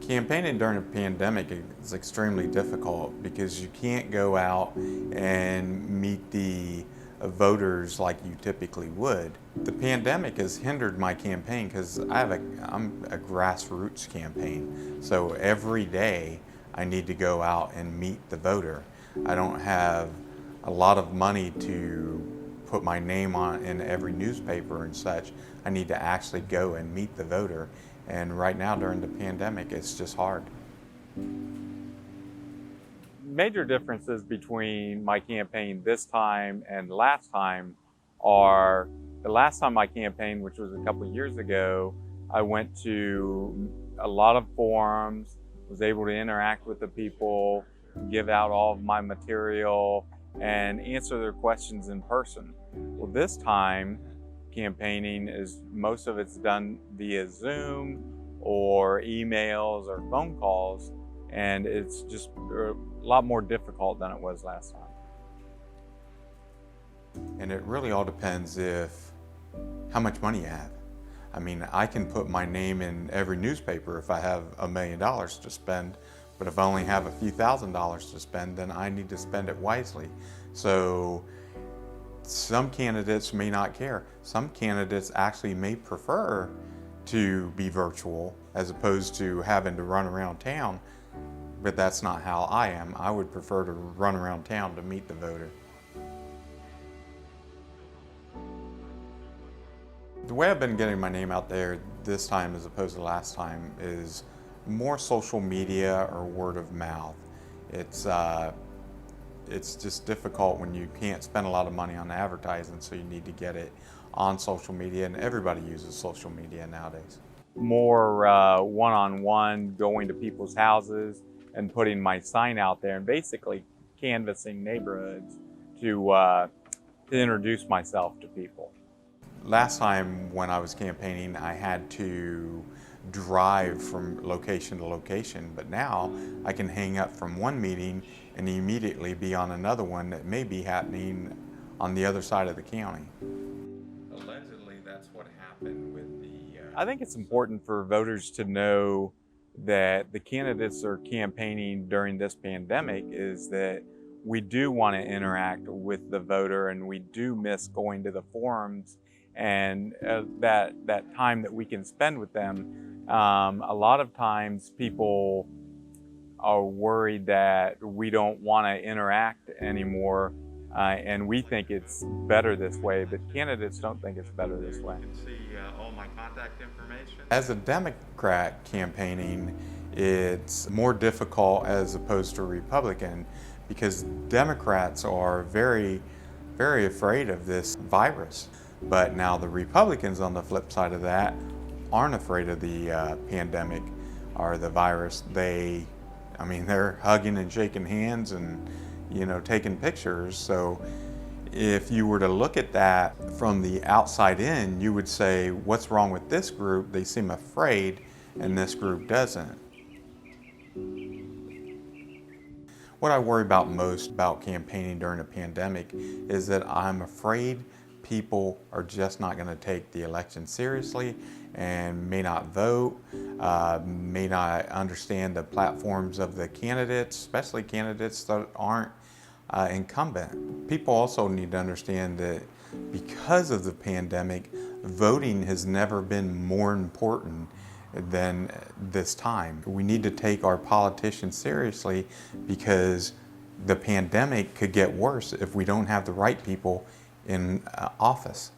Campaigning during a pandemic is extremely difficult because you can't go out and meet the voters like you typically would. The pandemic has hindered my campaign because I'm a grassroots campaign. So every day I need to go out and meet the voter. I don't have a lot of money to put my name on in every newspaper and such. I need to actually go and meet the voter. And right now during the pandemic, it's just hard. Major differences between my campaign this time and last time are the last time I campaigned, which was a couple of years ago, I went to a lot of forums, was able to interact with the people, give out all of my material, and answer their questions in person. Well, this time, campaigning is most of it's done via Zoom or emails or phone calls, and it's just a lot more difficult than it was last time. And it really all depends how much money you have. I mean, I can put my name in every newspaper if I have $1 million to spend, but if I only have a few $1,000s to spend, then I need to spend it wisely. So some candidates may not care. Some candidates actually may prefer to be virtual as opposed to having to run around town, but that's not how I am. I would prefer to run around town to meet the voter. The way I've been getting my name out there this time as opposed to last time is more social media or word of mouth. It's just difficult when you can't spend a lot of money on advertising, so you need to get it on social media, and everybody uses social media nowadays. More one-on-one, going to people's houses and putting my sign out there and basically canvassing neighborhoods to introduce myself to people. Last time when I was campaigning, I had to drive from location to location, but now I can hang up from one meeting and immediately be on another one that may be happening on the other side of the county. Allegedly, that's what happened with the... I think it's important for voters to know that the candidates are campaigning during this pandemic is that we do want to interact with the voter, and we do miss going to the forums and that time that we can spend with them. A lot of times people are worried that we don't want to interact anymore, and we think it's better this way, but candidates don't think it's better this way. You can see all my contact information. As a Democrat campaigning, it's more difficult as opposed to Republican because Democrats are very, very afraid of this virus. But now the Republicans on the flip side of that aren't afraid of the pandemic or the virus. They're hugging and shaking hands and, taking pictures. So if you were to look at that from the outside in, you would say, what's wrong with this group? They seem afraid and this group doesn't. What I worry about most about campaigning during a pandemic is that I'm afraid people are just not going to take the election seriously and may not vote, may not understand the platforms of the candidates, especially candidates that aren't incumbent. People also need to understand that because of the pandemic, voting has never been more important than this time. We need to take our politicians seriously because the pandemic could get worse if we don't have the right people in office.